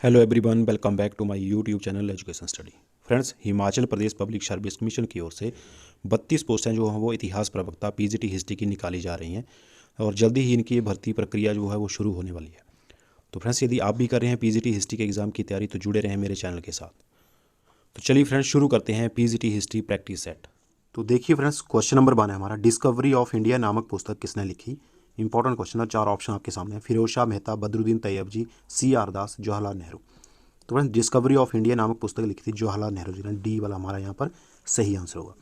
Hello everyone, welcome back to my YouTube channel education study. Friends, Himachal Pradesh public service commission की ओर से 32 पोस्टें जो हैं वो इतिहास प्रवक्ता पीजीटी हिस्ट्री की निकाली जा रही हैं और जल्दी ही इनकी भर्ती प्रक्रिया जो है वो शुरू होने वाली है। तो फ्रेंड्स, यदि आप भी कर रहे हैं पीजीटी हिस्ट्री के एग्ज़ाम की तैयारी तो जुड़े रहें मेरे चैनल के साथ। तो चलिए फ्रेंड्स, शुरू करते हैं पीजीटी हिस्ट्री प्रैक्टिस सेट। तो देखिए फ्रेंड्स, क्वेश्चन नंबर 1 है हमारा, डिस्कवरी ऑफ इंडिया नामक पुस्तक किसने लिखी। इंपॉर्टेंट क्वेश्चन है, 4 ऑप्शन आपके सामने हैं। फिरोज शाह मेहता, बदरुद्दीन तैयब जी, CR दास, जवाहरलाल नेहरू। तो फ्रेंड्स, डिस्कवरी ऑफ इंडिया नामक पुस्तक लिखी थी जवाहरलाल नेहरू जी ने। डी वाला हमारा यहाँ पर सही आंसर होगा।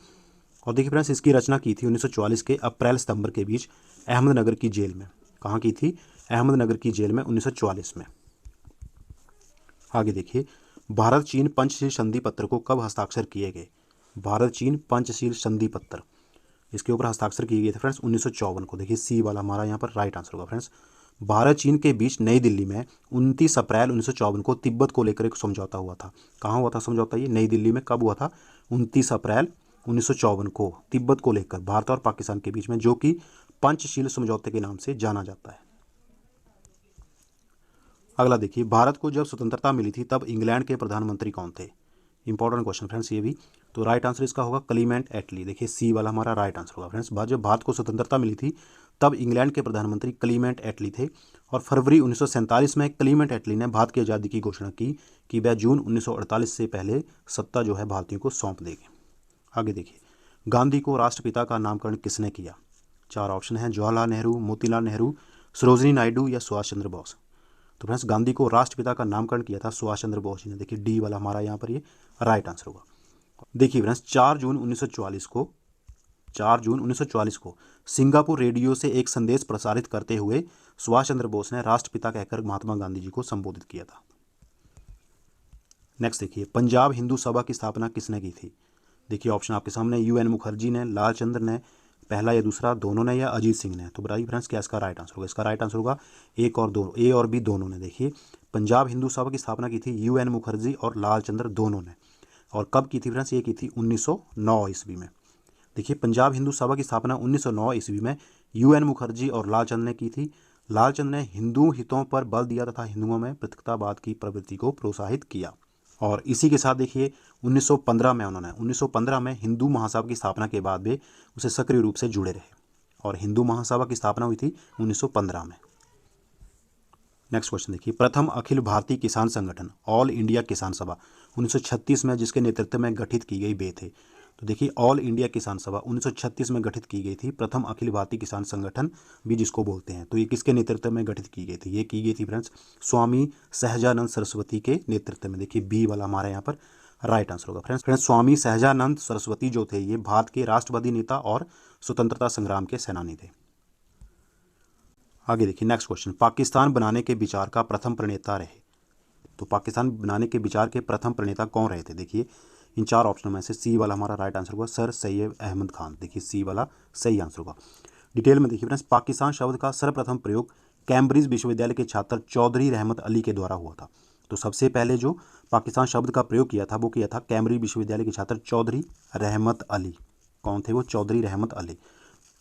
और देखिए फ्रेंड्स, इसकी रचना की थी 1944 के अप्रैल सितंबर के बीच अहमदनगर की जेल में। कहाँ की थी? अहमदनगर की जेल में 1944 में। आगे देखिए, भारत चीन पंचशील संधि पत्र को कब हस्ताक्षर किए गए? भारत चीन पंचशील संधि पत्र, इसके ऊपर हस्ताक्षर किए गए थे फ्रेंड्स 1954 को। देखिए सी वाला हमारा यहाँ पर राइट आंसर होगा फ्रेंड्स। भारत चीन के बीच नई दिल्ली में 29 अप्रैल 1954 को तिब्बत को लेकर एक समझौता हुआ था। कहाँ हुआ था समझौता? ये नई दिल्ली में कब हुआ था? 29 अप्रैल 1954 को तिब्बत को लेकर भारत और पाकिस्तान के बीच में, जो कि पंचशील समझौते के नाम से जाना जाता है। अगला देखिए, भारत को जब स्वतंत्रता मिली थी तब इंग्लैंड के प्रधानमंत्री कौन थे? इंपॉर्टेंट क्वेश्चन फ्रेंड्स ये भी। तो राइट आंसर इसका होगा क्लीमेंट एटली। देखिए सी वाला हमारा राइट आंसर होगा फ्रेंड्स। जब भारत को स्वतंत्रता मिली थी तब इंग्लैंड के प्रधानमंत्री क्लीमेंट एटली थे और फरवरी 1947 में क्लीमेंट एटली ने भारत की आज़ादी की घोषणा की कि वह जून 1948 से पहले सत्ता जो है भारतीयों को सौंप देंगे। आगे देखिए, गांधी को राष्ट्रपिता का नामकरण किसने किया? 4 ऑप्शन हैं, जवाहरलाल नेहरू, मोतीलाल नेहरू, सरोजनी नायडू या सुभाष चंद्र बोस। तो फ्रेंड्स, गांधी को राष्ट्रपिता का नामकरण किया था सुभाष चंद्र बोस जी ने। देखिए डी वाला हमारा यहाँ पर ये राइट आंसर होगा। देखिए फ्रेंड्स, 4 जून 1944 को सिंगापुर रेडियो से एक संदेश प्रसारित करते हुए सुभाष चंद्र बोस ने राष्ट्रपिता कहकर महात्मा गांधी जी को संबोधित किया था। नेक्स्ट देखिए, पंजाब हिंदू सभा की स्थापना किसने की थी? देखिए ऑप्शन आपके सामने, UN मुखर्जी ने, लाल चंद्र ने, पहला या दूसरा, दोनों ने या अजीत सिंह ने। तो बताइए फ्रेंड्स, क्या इसका राइट आंसर होगा? इसका राइट आंसर होगा एक और दो, ए और बी दोनों ने। देखिए पंजाब हिंदू सभा की स्थापना की थी UN मुखर्जी और लाल चंद्र दोनों ने। और कब की थी फ्रेंड्स? ये की थी 1909 ईस्वी में। देखिए पंजाब हिंदू सभा की स्थापना 1909 ईस्वी में UN मुखर्जी और लालचंद ने की थी। लालचंद ने हिंदू हितों पर बल दिया तथा हिंदुओं में पृथकतावाद की प्रवृत्ति को प्रोत्साहित किया। और इसी के साथ देखिए 1915 में हिंदू महासभा की स्थापना के बाद वे उसे सक्रिय रूप से जुड़े रहे और हिंदू महासभा की स्थापना हुई थी 1915 में। नेक्स्ट क्वेश्चन देखिए, प्रथम अखिल भारतीय किसान संगठन ऑल इंडिया किसान सभा 1936 में जिसके नेतृत्व में गठित की गई वे थे। तो देखिए ऑल इंडिया किसान सभा 1936 में गठित की गई थी, प्रथम अखिल भारतीय किसान संगठन भी जिसको बोलते हैं। तो ये किसके नेतृत्व में गठित की गई थी? ये की गई थी फ्रेंड्स स्वामी सहजानंद सरस्वती के नेतृत्व में। देखिए बी वाला हमारे यहाँ पर राइट आंसर होगा फ्रेंड्स। स्वामी सहजानंद सरस्वती जो थे ये भारत के राष्ट्रवादी नेता और स्वतंत्रता संग्राम के सेनानी थे। आगे देखिए नेक्स्ट क्वेश्चन, पाकिस्तान बनाने के विचार का प्रथम प्रणेता रहे। तो पाकिस्तान बनाने के विचार के प्रथम प्रणेता कौन रहे थे? देखिए इन 4 ऑप्शन में से सी वाला हमारा राइट आंसर होगा सर सैयद अहमद खान। देखिए सी वाला सही आंसर होगा। डिटेल में देखिए फ्रेंड्स, पाकिस्तान शब्द का सर्वप्रथम प्रयोग कैम्ब्रिज विश्वविद्यालय के छात्र चौधरी रहमत अली के द्वारा हुआ था। तो सबसे पहले जो पाकिस्तान शब्द का प्रयोग किया था वो किया था कैम्ब्रिज विश्वविद्यालय के छात्र चौधरी रहमत अली। कौन थे वो? चौधरी रहमत अली।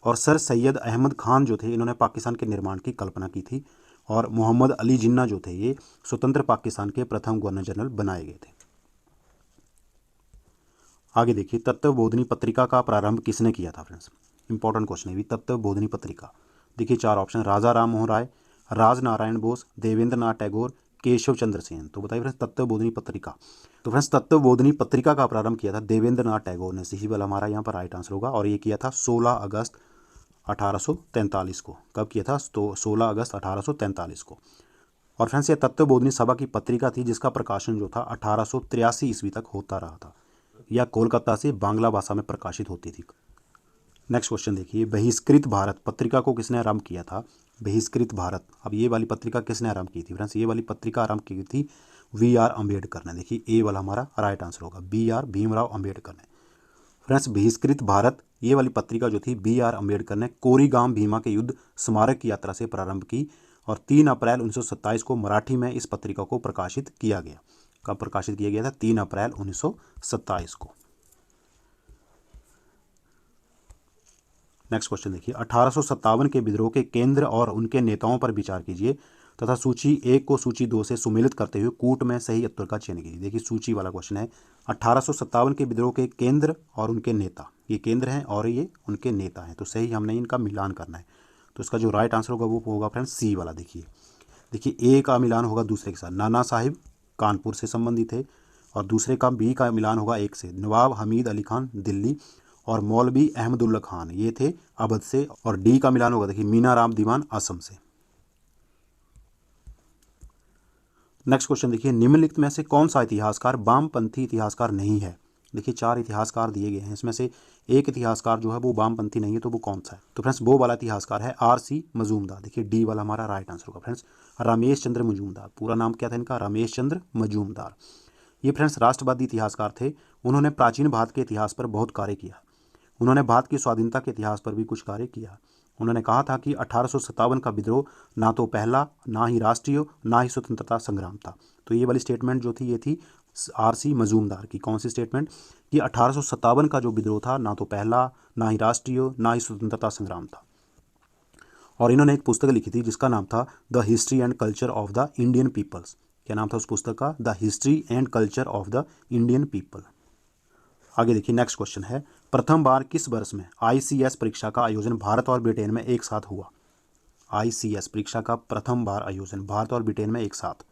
और सर सैयद अहमद खान जो थे इन्होंने पाकिस्तान के निर्माण की कल्पना की थी। और मोहम्मद अली जिन्ना जो थे ये स्वतंत्र पाकिस्तान के प्रथम गवर्नर जनरल बनाए गए थे। आगे देखिए, तत्वबोधिनी पत्रिका का प्रारंभ किसने किया था फ्रेंड्स? इंपॉर्टेंट क्वेश्चन है भी, तत्वबोधिनी पत्रिका। देखिए 4 ऑप्शन, राजा राम मोहन राय, राज नारायण बोस, देवेंद्र नाथ टैगोर, केशव चंद्र सेन। तो बताइए फ्रेंड्स तत्वबोधिनी पत्रिका। तो फ्रेंड्स तत्वबोधिनी पत्रिका का प्रारंभ किया था देवेंद्र नाथ टैगोर ने। सही वाला हमारा यहाँ पर राइट आंसर होगा। और ये किया था 16 अगस्त 1843 को। कब किया था? तो 16 अगस्त 1843 को। और फ्रेंड्स ये तत्वबोधिनी सभा की पत्रिका थी जिसका प्रकाशन जो था 1883 ईस्वी तक होता रहा था। यह कोलकाता से बांग्ला भाषा में प्रकाशित होती थी। नेक्स्ट क्वेश्चन देखिए, बहिष्कृत भारत पत्रिका को किसने आरंभ किया था? बहिष्कृत भारत, अब ये वाली पत्रिका किसने आरंभ की थी फ्रेंड्स? ये वाली पत्रिका आरंभ की थी VR अम्बेडकर ने। देखिए ए वाला हमारा राइट आंसर होगा, BR भीमराव अम्बेडकर ने। फ्रेंड्स बहिष्कृत भारत ये वाली पत्रिका जो थी BR अम्बेडकर ने कोरीगाम भीमा के युद्ध स्मारक की यात्रा से प्रारंभ की और 3 अप्रैल 1927 को मराठी में इस पत्रिका को प्रकाशित किया गया। कब प्रकाशित किया गया था? 3 अप्रैल 1927 को। नेक्स्ट क्वेश्चन देखिए, 1857 के विद्रोह के केंद्र और उनके नेताओं पर विचार कीजिए। तथा सूची 1 को सूची 2 से सुमेलित करते हुए कूट में सही उत्तर का चयन कीजिए। देखिए सूची वाला क्वेश्चन है 1857 के विद्रोह के केंद्र और उनके नेता, ये केंद्र हैं और ये उनके नेता हैं, तो सही हमने इनका मिलान करना है। तो इसका जो राइट आंसर होगा वो होगा फ्रेंड्स सी वाला। देखिए ए का मिलान होगा दूसरे के साथ, नाना साहिब कानपुर से संबंधित है, और दूसरे का बी का मिलान होगा एक से, नवाब हमीद अली खान दिल्ली, और मौलवी अहमदुल्ला खान ये थे अवध से, और डी का मिलान होगा देखिए मीना राम दीवान असम से। नेक्स्ट क्वेश्चन देखिए, निम्नलिखित में से कौन सा इतिहासकार वामपंथी इतिहासकार नहीं है। देखिए 4 इतिहासकार दिए गए हैं, इसमें से एक इतिहासकार जो है वो वामपंथी नहीं है, तो वो कौन सा है। तो फ्रेंड्स वो वाला इतिहासकार है RC मजूमदार। देखिए डी वाला हमारा राइट आंसर होगा फ्रेंड्स, रमेश चंद्र मजूमदार। पूरा नाम क्या था इनका, रमेश चंद्र मजूमदार। ये फ्रेंड्स राष्ट्रवादी इतिहासकार थे। उन्होंने प्राचीन भारत के इतिहास पर बहुत कार्य किया। उन्होंने भारत की स्वाधीनता के इतिहास पर भी कुछ कार्य किया। उन्होंने कहा था कि 1857 का विद्रोह ना तो पहला, ना ही राष्ट्रीय, ना ही स्वतंत्रता संग्राम था। तो ये वाली स्टेटमेंट जो थी ये थी RC मजूमदार की। कौन सी स्टेटमेंट, कि 1857 का जो विद्रोह था ना तो पहला, ना ही राष्ट्रीय, ना ही स्वतंत्रता संग्राम था। और इन्होंने एक पुस्तक लिखी थी जिसका नाम था the history and culture of the Indian peoples. क्या नाम था उस पुस्तक का, the history and culture of the Indian people. आगे देखिए नेक्स्ट क्वेश्चन है, प्रथम बार किस वर्ष में ICS परीक्षा का आयोजन भारत और ब्रिटेन में एक साथ हुआ। ICS परीक्षा का प्रथम बार आयोजन भारत और ब्रिटेन में एक साथ।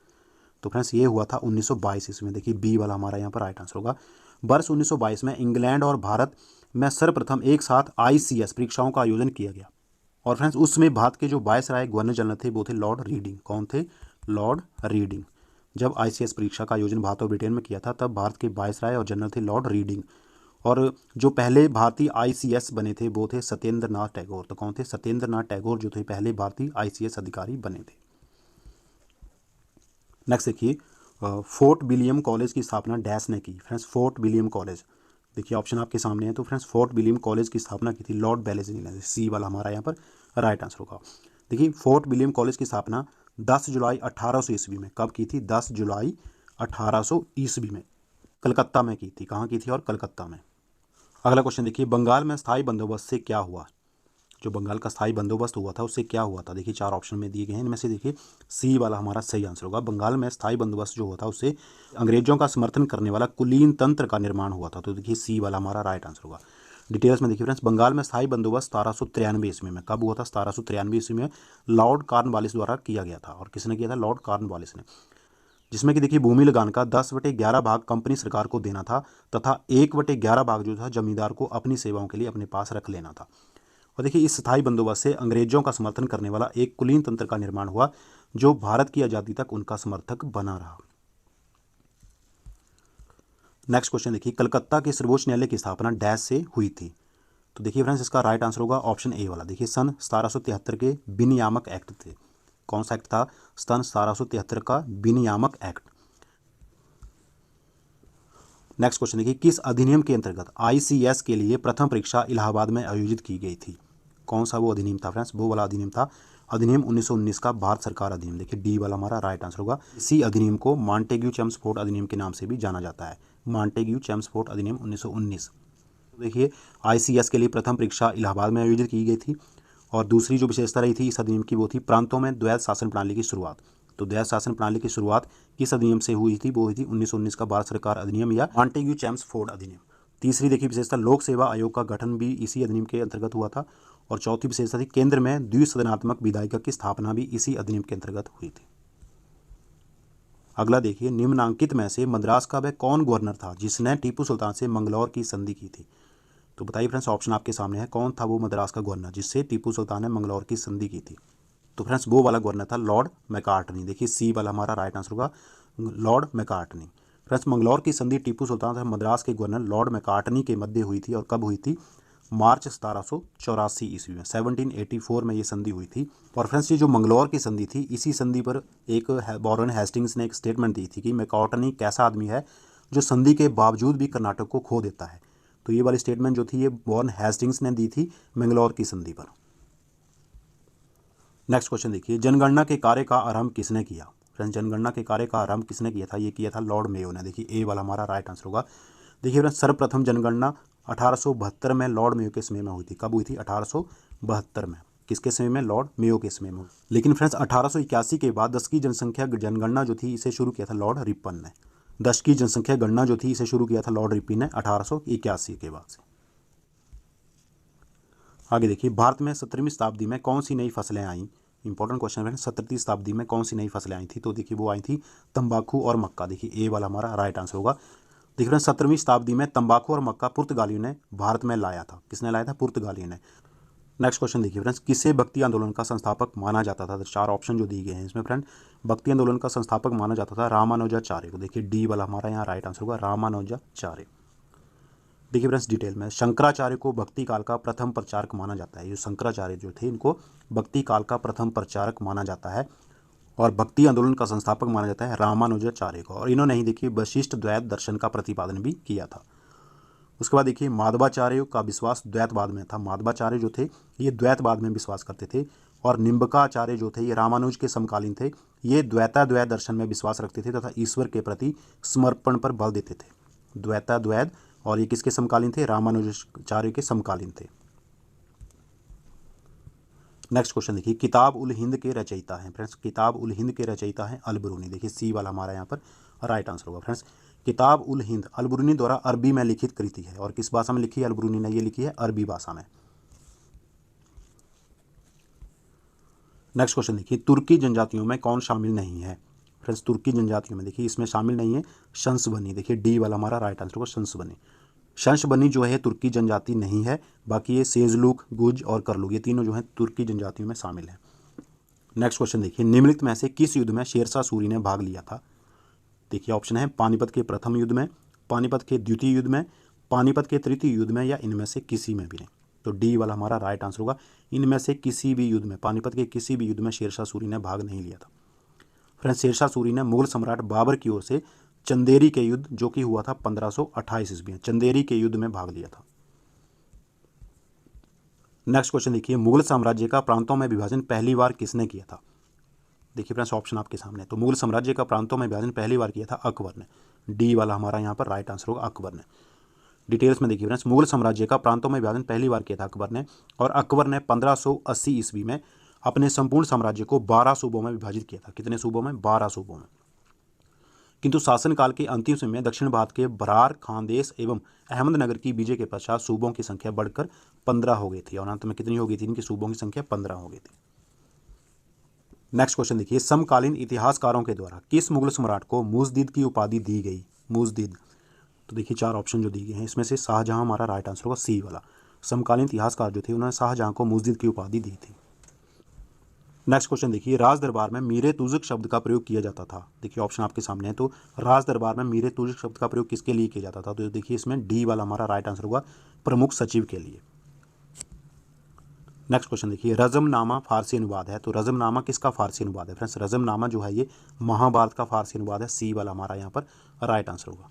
तो फ्रेंड्स ये हुआ था 1922 ईस्वी में। देखिए बी वाला हमारा यहाँ पर राइट आंसर होगा। वर्ष 1922 में इंग्लैंड और भारत में सर्वप्रथम एक साथ ICS परीक्षाओं का आयोजन किया गया। और फ्रेंड्स उसमें भारत के जो वायसराय गवर्नर जनरल थे वो थे लॉर्ड रीडिंग। कौन थे, लॉर्ड रीडिंग। जब ICS परीक्षा का आयोजन भारत और ब्रिटेन में किया था तब भारत के वायसराय और जनरल थे लॉर्ड रीडिंग। और जो पहले भारतीय ICS बने थे वो थे सत्येंद्र नाथ टैगोर। तो कौन थे, सत्येंद्र नाथ टैगोर जो थे पहले भारतीय ICS अधिकारी बने थे। नेक्स्ट देखिए, फोर्ट विलियम कॉलेज की स्थापना डैश ने की। फ्रेंड्स फोर्ट विलियम कॉलेज, देखिए ऑप्शन आपके सामने है। तो फ्रेंड्स फोर्ट विलियम कॉलेज की स्थापना की थी लॉर्ड वेलेस्ली ने। सी वाला हमारा यहाँ पर राइट आंसर होगा। देखिए फोर्ट विलियम कॉलेज की स्थापना 10 जुलाई 1800 ईस्वी में कब की थी, 10 जुलाई 1800 ईस्वी में कलकत्ता में की थी। कहाँ की थी, और कलकत्ता में। अगला क्वेश्चन देखिए, बंगाल में स्थायी बंदोबस्त से क्या हुआ। जो बंगाल का स्थायी बंदोबस्त हुआ था उससे क्या हुआ था। देखिए 4 ऑप्शन में दिए गए हैं, इनमें से देखिए सी वाला हमारा सही आंसर होगा। बंगाल में स्थायी बंदोबस्त जो हुआ था उससे अंग्रेजों का समर्थन करने वाला कुलीन तंत्र का निर्माण हुआ था। तो देखिए सी वाला हमारा राइट आंसर होगा। डिटेल्स में देखिए फ्रेंड्स, बंगाल में स्थायी बंदोबस्त 1793 ईस्वी में कब हुआ था, 1793 ईस्वी में लॉर्ड कॉर्नवालिस द्वारा किया गया था। और किसने किया था, लॉर्ड कॉर्नवालिस ने। जिसमें कि देखिए भूमि लगान का 10/11 भाग कंपनी सरकार को देना था तथा 1/11 भाग जो था जमींदार को अपनी सेवाओं के लिए अपने पास रख लेना था। और देखिए इस स्थायी बंदोबस्त से अंग्रेजों का समर्थन करने वाला एक कुलीन तंत्र का निर्माण हुआ जो भारत की आज़ादी तक उनका समर्थक बना रहा। नेक्स्ट क्वेश्चन देखिए, कलकत्ता के सर्वोच्च न्यायालय की स्थापना डैश से हुई थी। तो देखिए फ्रेंड्स इसका राइट आंसर होगा ऑप्शन ए वाला। देखिए सन 1773 के विनियामक एक्ट थे। कौन सा एक्ट था, सन 1773 का विनियामक एक्ट। नेक्स्ट क्वेश्चन देखिए, किस अधिनियम के अंतर्गत ICS के लिए प्रथम परीक्षा इलाहाबाद में आयोजित की गई थी। कौन सा वो अधिनियम था फ्रेंड्स, वो वाला अधिनियम था अधिनियम 1919 का भारत सरकार अधिनियम। देखिए डी वाला हमारा राइट आंसर होगा। इसी अधिनियम को मॉन्टेग्यू चेम्सफोर्ड अधिनियम के नाम से भी जाना जाता है, मॉन्टेग्यू चेम्सफोर्ड अधिनियम 1919। तो देखिए ICS के लिए प्रथम परीक्षा इलाहाबाद में आयोजित की गई थी। और दूसरी जो विशेषता रही थी इस अधिनियम की वो थी प्रांतों में द्वैध शासन प्रणाली की शुरुआत। तो द्वैध शासन प्रणाली की शुरुआत किस अधिनियम से हुई थी, वो हुई थी 1919 का भारत सरकार अधिनियम या मॉन्टेग्यू चेम्सफोर्ड अधिनियम। तीसरी देखिए विशेषता, लोक सेवा आयोग का गठन भी इसी अधिनियम के अंतर्गत हुआ था। और चौथी विशेषता थी, केंद्र में द्विसदनात्मक विधायिका की स्थापना भी इसी अधिनियम के अंतर्गत हुई थी। अगला देखिए, निम्नांकित में से मद्रास का वह कौन गवर्नर था जिसने टीपू सुल्तान से मंगलौर की संधि की थी। तो बताइए फ्रेंड्स, ऑप्शन आपके सामने है, कौन था वो मद्रास का गवर्नर जिससे टीपू सुल्तान ने मंगलौर की संधि की थी। तो फ्रेंड्स वो वाला गवर्नर था लॉर्ड मैकार्टनी। देखिए सी वाला हमारा राइट आंसर होगा, लॉर्ड मैकार्टनी। फ्रेंड्स मंगलौर की संधि टीपू सुल्तान तथा मद्रास के गवर्नर लॉर्ड मैकार्टनी के मध्य हुई थी। और कब हुई थी, मार्च 1784 ईस्वी में, 1784 में ये संधि हुई थी। और फ्रेंड्स ये जो मंगलौर की संधि थी, इसी संधि पर एक वॉरेन हेस्टिंग्स ने एक स्टेटमेंट दी थी कि मैकार्टनी कैसा आदमी है जो संधि के बावजूद भी कर्नाटक को खो देता है। तो ये वाली स्टेटमेंट जो थी ये वॉरेन हेस्टिंग्स ने दी थी मंगलौर की संधि पर। नेक्स्ट क्वेश्चन देखिए, जनगणना के कार्य का आरंभ किसने किया। फ्रेंड्स जनगणना के कार्य का आरंभ किसने किया था, ये किया था लॉर्ड मेयो ने। देखिए ए वाला हमारा राइट आंसर होगा। देखिए फ्रेंड्स सर्वप्रथम जनगणना 1872 में लॉर्ड मेयो के समय में हुई थी। कब हुई थी, 1872 में। किसके समय में? लॉर्ड मेयो के समय में। लेकिन फ्रेंड्स 1881 के बाद 10 की जनसंख्या जनगणना जो थी इसे शुरू किया था लॉर्ड रिपन ने। 10 की जनसंख्या गणना जो थी इसे शुरू किया था लॉर्ड रिपन ने 1881 के बाद से। आगे देखिए, भारत में 17वीं शताब्दी में कौन सी नई फसलें आई? इंपॉर्टेंट क्वेश्चन है। 17वीं शताब्दी में कौन सी नई फसलें आई थी? तो देखिए वो आई थी तंबाकू और मक्का। देखिए ए वाला हमारा राइट आंसर होगा। देखिए फ्रेंड्स 17वीं शताब्दी में तंबाकू और मक्का पुर्तगालियों ने भारत में लाया था। किसने लाया था? पुर्तगालियों ने। नेक्स्ट क्वेश्चन देखिए फ्रेंड्स, किसे भक्ति आंदोलन का संस्थापक माना जाता था? तो 4 ऑप्शन जो दिए गए हैं इसमें फ्रेंड, भक्ति आंदोलन का संस्थापक माना जाता था रामानुजाचार्य को। देखिए डी वाला हमारा यहाँ राइट आंसर होगा, रामानुजाचार्य। देखिए फ्रेंड्स डिटेल में, शंकराचार्य को भक्ति काल का प्रथम प्रचारक माना जाता है। ये शंकराचार्य जो थे इनको भक्ति काल का प्रथम प्रचारक माना जाता है और भक्ति आंदोलन का संस्थापक माना जाता है रामानुजाचार्य को। और इन्होंने ही देखिए वशिष्ठ द्वैत दर्शन का प्रतिपादन भी किया था। उसके बाद देखिए माधवाचार्य का विश्वास द्वैतवाद में था। माधवाचार्य जो थे ये द्वैतवाद में विश्वास करते थे और निम्बकाचार्य जो थे ये रामानुज के समकालीन थे। ये द्वैत दर्शन में विश्वास रखते थे तथा ईश्वर के प्रति समर्पण पर बल देते थे। द्वैत और ये किसके समकालीन थे? रामानुजाचार्य के समकालीन थे। नेक्स्ट क्वेश्चन देखिए, किताब उल हिंद के रचयिता हैं फ्रेंड्स। किताब उल हिंद के रचयिता हैं अलबरूनी। देखिए सी वाला हमारा यहाँ पर राइट आंसर होगा फ्रेंड्स। किताब उल हिंद अलबरूनी द्वारा अरबी में लिखित कृति है। और किस भाषा में लिखी है अलबरूनी ने? ये लिखी है अरबी भाषा में। नेक्स्ट क्वेश्चन देखिए, तुर्की जनजातियों में कौन शामिल नहीं है? फ्रेंड्स तुर्की जनजातियों में देखिए इसमें शामिल नहीं है शंसबनी। देखिए डी वाला हमारा राइट आंसर होगा शंसबनी। शंसबनी जो है तुर्की जनजाति नहीं है, बाकी ये सेजलूक, गुज और करलुक ये तीनों जो हैं तुर्की जनजातियों में शामिल हैं। नेक्स्ट क्वेश्चन देखिए, निम्नलिखित में से किस युद्ध में शेरशाह सूरी ने भाग लिया था? देखिए ऑप्शन है पानीपत के प्रथम युद्ध में, पानीपत के द्वितीय युद्ध में, पानीपत के तृतीय युद्ध में या इनमें से किसी में भी नहीं। तो डी वाला हमारा राइट आंसर होगा इनमें से किसी भी युद्ध में, पानीपत के किसी भी युद्ध में शेरशाह सूरी ने भाग नहीं लिया था। फ्रेंड्स शेरशाह सूरी ने मुगल सम्राट बाबर की ओर से चंदेरी के युद्ध जो कि हुआ था 1528 ईस्वी में, चंदेरी के युद्ध में भाग लिया था। नेक्स्ट क्वेश्चन देखिए, मुगल साम्राज्य का प्रांतों में विभाजन पहली बार किसने किया था? देखिए फ्रेंड्स ऑप्शन आपके सामने। तो मुगल साम्राज्य का प्रांतों में विभाजन पहली बार किया था अकबर ने। डी वाला हमारा यहाँ पर राइट आंसर होगा अकबर ने। डिटेल्स में देखिए फ्रेंड्स, मुगल साम्राज्य का प्रांतों में विभाजन पहली बार किया था अकबर ने और अकबर ने 1580 ईस्वी में अपने संपूर्ण साम्राज्य को 12 सूबों में विभाजित किया था। कितने सूबों में? 12 सूबों में। किंतु शासनकाल के अंतिम समय में दक्षिण भारत के बरार, खानदेश एवं अहमदनगर की विजय के पश्चात सूबों की संख्या बढ़कर 15 हो गई थी और अंत में कितनी हो गई थी? इनकी सूबों की संख्या 15 हो गई थी। नेक्स्ट क्वेश्चन देखिए, समकालीन इतिहासकारों के द्वारा किस मुगल सम्राट को मुजद्दिद की उपाधि दी गई? मुजद्दिद। तो देखिए 4 ऑप्शन जो दिए गए हैं इसमें से शाहजहां हमारा राइट आंसर होगा सी वाला। समकालीन इतिहासकार जो थे उन्होंने शाहजहां को मुजद्दिद की उपाधि दी थी। नेक्स्ट क्वेश्चन देखिए, राज दरबार में मीरे तुजुक शब्द का प्रयोग किया जाता था। देखिए ऑप्शन आपके सामने है। तो राज दरबार में मीरे तुजुक शब्द का प्रयोग किसके लिए किया जाता था? तो देखिए इसमें डी वाला हमारा राइट आंसर होगा प्रमुख सचिव के लिए। नेक्स्ट क्वेश्चन देखिए, रज़मनामा फारसी अनुवाद है। तो रज़मनामा किसका फारसी अनुवाद है? फ्रेंड्स रज़मनामा जो है ये महाभारत का फारसी अनुवाद है। सी वाला हमारा यहाँ पर राइट आंसर होगा।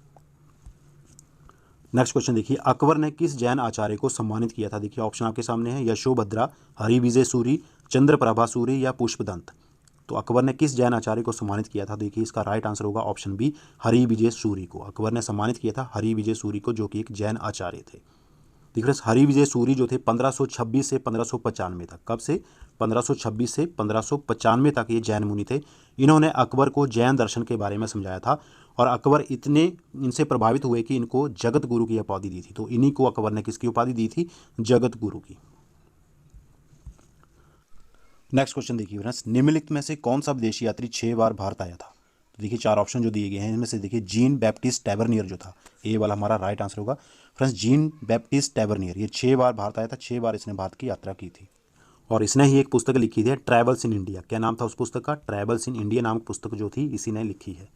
नेक्स्ट क्वेश्चन देखिए, अकबर ने किस जैन आचार्य को सम्मानित किया था? देखिए ऑप्शन आपके सामने है यशोभद्रा, हरिविजय सूरी, चंद्रप्रभा सूरी या पुष्पदंत। तो अकबर ने किस जैन आचार्य को सम्मानित किया था? देखिए इसका राइट आंसर होगा ऑप्शन बी हरिविजय सूरी को। अकबर ने सम्मानित किया था हरिविजय सूरी को जो कि एक जैन आचार्य थे। देखिए हरिविजय सूरी जो थे 1526 से 1595 तक। कब से? 1526 से 1595 तक ये जैन मुनि थे। इन्होंने अकबर को जैन दर्शन के बारे में समझाया था और अकबर इतने इनसे प्रभावित हुए कि इनको जगत गुरु की उपाधि दी थी। तो इन्हीं को अकबर ने किसकी उपाधि दी थी? जगत गुरु की। नेक्स्ट क्वेश्चन देखिए फ्रेंड्स, निम्नलिखित में से कौन सा विदेशी यात्री 6 बार भारत आया था? तो देखिए 4 ऑप्शन जो दिए गए हैं इनमें से देखिए जीन बैप्टिस्ट टैवर्नियर जो था, ए वाला हमारा राइट आंसर होगा। फ्रेंड्स जीन बैप्टिस्ट टैवर्नियर ये 6 बार भारत आया था। 6 बार इसने भारत की यात्रा की थी और इसने ही एक पुस्तक लिखी थी ट्रैवल्स इन इंडिया। क्या नाम था उस पुस्तक का? ट्रैवल्स इन इंडिया नामक पुस्तक जो थी इसी ने लिखी है।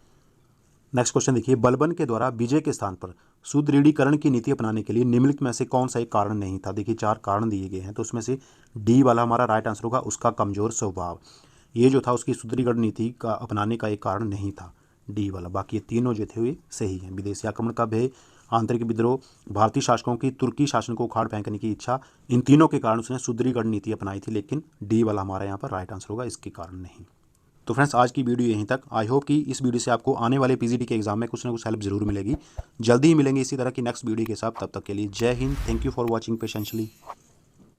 नेक्स्ट क्वेश्चन देखिए, बलबन के द्वारा विजय के स्थान पर सुदृढ़ीकरण की नीति अपनाने के लिए निम्नलिखित में से कौन सा एक कारण नहीं था? देखिए 4 कारण दिए गए हैं तो उसमें से डी वाला हमारा राइट आंसर होगा उसका कमजोर स्वभाव। ये जो था उसकी सुदृढ़ीकरण नीति का अपनाने का एक कारण नहीं था, डी वाला। बाकी ये तीनों जो थे वे सही हैं। विदेशी आक्रमण का भय, आंतरिक विद्रोह, भारतीय शासकों की तुर्की शासन को उखाड़ फेंकने की इच्छा, इन तीनों के कारण उसने सुदृढ़ीकरण नीति अपनाई थी। लेकिन डी वाला हमारा यहाँ पर राइट आंसर होगा, इसके कारण नहीं। तो फ्रेंड्स आज की वीडियो यहीं तक। आई होप कि इस वीडियो से आपको आने वाले पीजीटी के एग्जाम में कुछ ना कुछ हेल्प जरूर मिलेगी। जल्दी ही मिलेंगे इसी तरह की नेक्स्ट वीडियो के साथ। तब तक के लिए जय हिंद। Thank you for watching पेशेंशली।